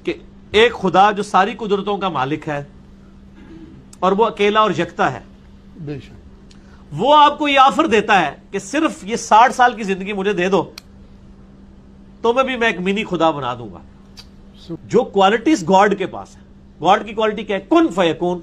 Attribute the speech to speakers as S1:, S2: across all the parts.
S1: کہ ایک خدا جو ساری قدرتوں کا مالک ہے اور وہ اکیلا اور یکتا ہے،
S2: بے شک
S1: وہ آپ کو یہ آفر دیتا ہے کہ صرف یہ 60 سال کی زندگی مجھے دے دو تو میں ایک منی خدا بنا دوں گا. جو کوالٹیز گاڈ کے پاس ہے، گاڈ کی کوالٹی کیا ہے؟ کن فیکون.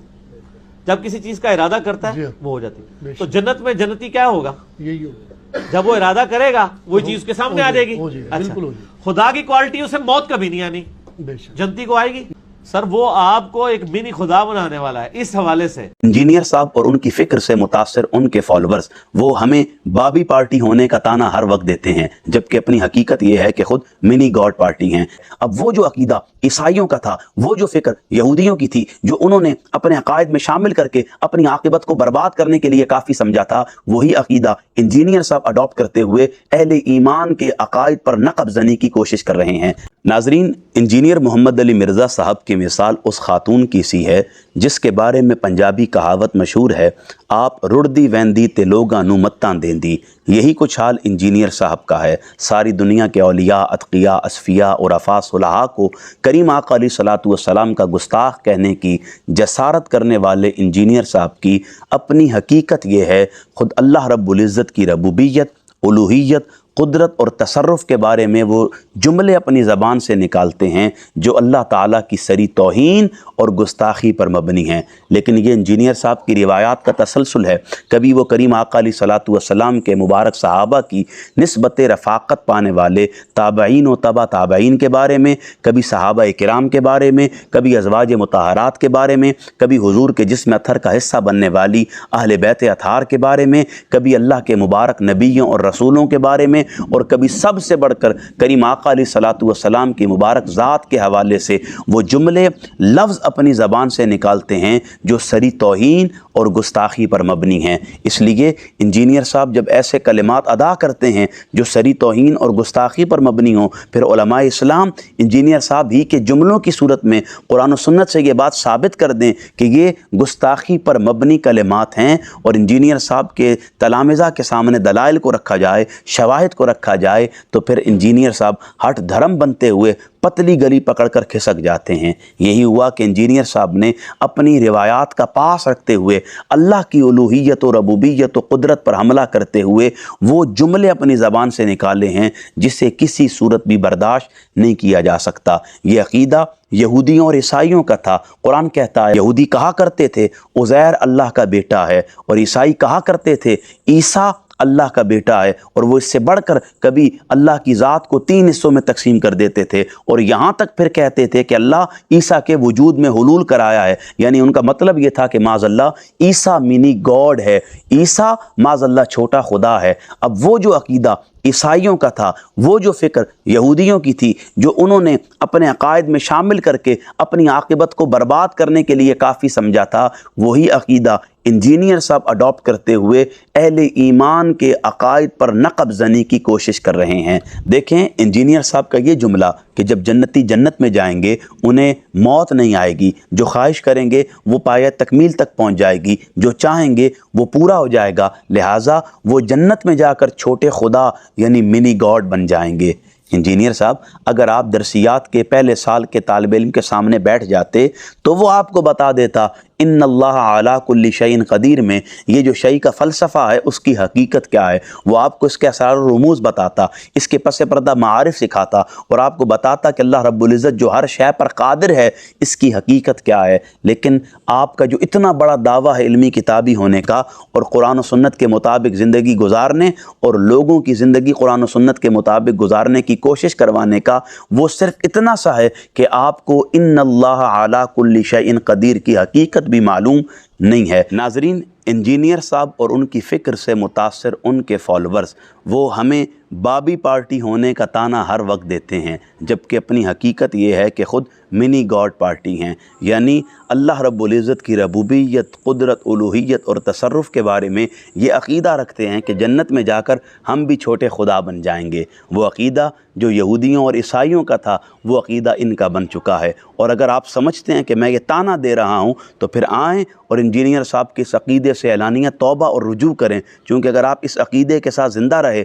S1: جب کسی چیز کا ارادہ کرتا ہے وہ ہو جاتی ہے. تو جنت میں جنتی کیا ہوگا؟
S2: یہی ہوگا،
S1: جب وہ ارادہ کرے گا وہی چیز اس کے سامنے آ جائے گی.
S2: بالکل ہو جائے.
S1: خدا کی کوالٹی اسے موت کبھی نہیں آنی،
S2: بے شک
S1: جنتی کو آئے گی. سر وہ آپ کو ایک منی خدا بنانے والا ہے. اس حوالے سے
S3: انجینئر صاحب اور ان کی فکر سے متاثر ان کے فالوورز وہ ہمیں بابی پارٹی ہونے کا تانا ہر وقت دیتے ہیں، جبکہ اپنی حقیقت یہ ہے کہ خود منی گاڈ پارٹی ہیں. اب وہ جو عقیدہ عیسائیوں کا تھا، وہ جو فکر یہودیوں کی تھی، جو انہوں نے اپنے عقائد میں شامل کر کے اپنی عاقبت کو برباد کرنے کے لیے کافی سمجھا تھا، وہی عقیدہ انجینئر صاحب اڈاپٹ کرتے ہوئے اہل ایمان کے عقائد پر نقب زنی کی کوشش کر رہے ہیں. ناظرین، انجینئر محمد علی مرزا صاحب کی مثال اس خاتون کی سی ہے جس کے بارے میں پنجابی کہاوت مشہور ہے، آپ رڑدی ویندی تے لوگاں نو متاں دیندی. یہی کچھ حال انجینئر صاحب کا ہے. ساری دنیا کے اولیاء، اتقیاء، اصفیاء اور عفا صلحاء کو کریم آقا علیہ الصلوۃ والسلام کا گستاخ کہنے کی جسارت کرنے والے انجینئر صاحب کی اپنی حقیقت یہ ہے، خود اللہ رب العزت کی ربوبیت، الوہیت، قدرت اور تصرف کے بارے میں وہ جملے اپنی زبان سے نکالتے ہیں جو اللہ تعالیٰ کی سری توہین اور گستاخی پر مبنی ہیں. لیکن یہ انجینئر صاحب کی روایات کا تسلسل ہے. کبھی وہ کریم آقا علیہ الصلوۃ والسلام کے مبارک صحابہ کی نسبت رفاقت پانے والے تابعین و تبع تابعین کے بارے میں، کبھی صحابہ کرام کے بارے میں، کبھی ازواج مطہرات کے بارے میں، کبھی حضور کے جسم اطہر کا حصہ بننے والی اہل بیت اطہار کے بارے میں، کبھی اللہ کے مبارک نبیوں اور رسولوں کے بارے میں، اور کبھی سب سے بڑھ کر کریم آقا علیہ الصلوۃ والسلام کی مبارک ذات کے حوالے سے وہ جملے لفظ اپنی زبان سے نکالتے ہیں جو سری توہین اور گستاخی پر مبنی ہیں. اس لیے انجینئر صاحب جب ایسے کلمات ادا کرتے ہیں جو سری توہین اور گستاخی پر مبنی ہوں، پھر علماء اسلام انجینئر صاحب ہی کے جملوں کی صورت میں قرآن و سنت سے یہ بات ثابت کر دیں کہ یہ گستاخی پر مبنی کلمات ہیں، اور انجینئر صاحب کے تلامذہ کے سامنے دلائل کو رکھا جائے، شواہد کو رکھا جائے، تو پھر انجینئر صاحب ہٹ دھرم بنتے ہوئے پتلی گلی پکڑ کر کھسک جاتے ہیں. یہی ہوا کہ انجینئر صاحب نے اپنی روایات کا پاس رکھتے ہوئے اللہ کی الوہیت و ربوبیت و قدرت پر حملہ کرتے ہوئے وہ جملے اپنی زبان سے نکالے ہیں جسے کسی صورت بھی برداشت نہیں کیا جا سکتا. یہ عقیدہ یہودیوں اور عیسائیوں کا تھا. قرآن کہتا ہے یہودی کہا کرتے تھے عزیر اللہ کا بیٹا ہے، اور عیسائی کہا کرتے تھے عیسیٰ اللہ کا بیٹا ہے، اور وہ اس سے بڑھ کر کبھی اللہ کی ذات کو 3 حصوں میں تقسیم کر دیتے تھے، اور یہاں تک پھر کہتے تھے کہ اللہ عیسیٰ کے وجود میں حلول کرایا ہے. یعنی ان کا مطلب یہ تھا کہ معاذ اللہ عیسیٰ منی گاڈ ہے، عیسیٰ معاذ اللہ چھوٹا خدا ہے. اب وہ جو عقیدہ عیسائیوں کا تھا، وہ جو فکر یہودیوں کی تھی، جو انہوں نے اپنے عقائد میں شامل کر کے اپنی عاقبت کو برباد کرنے کے لیے کافی سمجھا تھا، وہی عقیدہ انجینئر صاحب اڈاپٹ کرتے ہوئے اہل ایمان کے عقائد پر نقب زنی کی کوشش کر رہے ہیں. دیکھیں انجینئر صاحب کا یہ جملہ کہ جب جنتی جنت میں جائیں گے انہیں موت نہیں آئے گی، جو خواہش کریں گے وہ پایہ تکمیل تک پہنچ جائے گی، جو چاہیں گے وہ پورا ہو جائے گا، لہٰذا وہ جنت میں جا کر چھوٹے خدا یعنی منی گاڈ بن جائیں گے. انجینئر صاحب اگر آپ درسیات کے پہلے سال کے طالب علم کے سامنے بیٹھ جاتے تو وہ آپ کو بتا دیتا ان اللہ علی کل شیء قدیر میں یہ جو شیء کا فلسفہ ہے اس کی حقیقت کیا ہے. وہ آپ کو اس کے اسرار و رموز بتاتا، اس کے پس پردہ معارف سکھاتا، اور آپ کو بتاتا کہ اللہ رب العزت جو ہر شے پر قادر ہے اس کی حقیقت کیا ہے. لیکن آپ کا جو اتنا بڑا دعویٰ ہے علمی کتابی ہونے کا اور قرآن و سنت کے مطابق زندگی گزارنے اور لوگوں کی زندگی قرآن و سنت کے مطابق گزارنے کی کوشش کروانے کا، وہ صرف اتنا سا ہے کہ آپ کو ان اللہ علی کل شیء قدیر کی حقیقت بھی معلوم نہیں ہے. ناظرین، انجینئر صاحب اور ان کی فکر سے متاثر ان کے فالوورز وہ ہمیں بابی پارٹی ہونے کا تانا ہر وقت دیتے ہیں، جبکہ اپنی حقیقت یہ ہے کہ خود منی گاڈ پارٹی ہیں. یعنی اللہ رب العزت کی ربوبیت، قدرت، الوہیت اور تصرف کے بارے میں یہ عقیدہ رکھتے ہیں کہ جنت میں جا کر ہم بھی چھوٹے خدا بن جائیں گے. وہ عقیدہ جو یہودیوں اور عیسائیوں کا تھا وہ عقیدہ ان کا بن چکا ہے. اور اگر آپ سمجھتے ہیں کہ میں یہ تانا دے رہا ہوں تو پھر آئیں اور انجینئر صاحب کے اس عقیدے سے اعلانیہ توبہ اور رجوع کریں، چونکہ اگر آپ اس عقیدے کے ساتھ زندہ رہے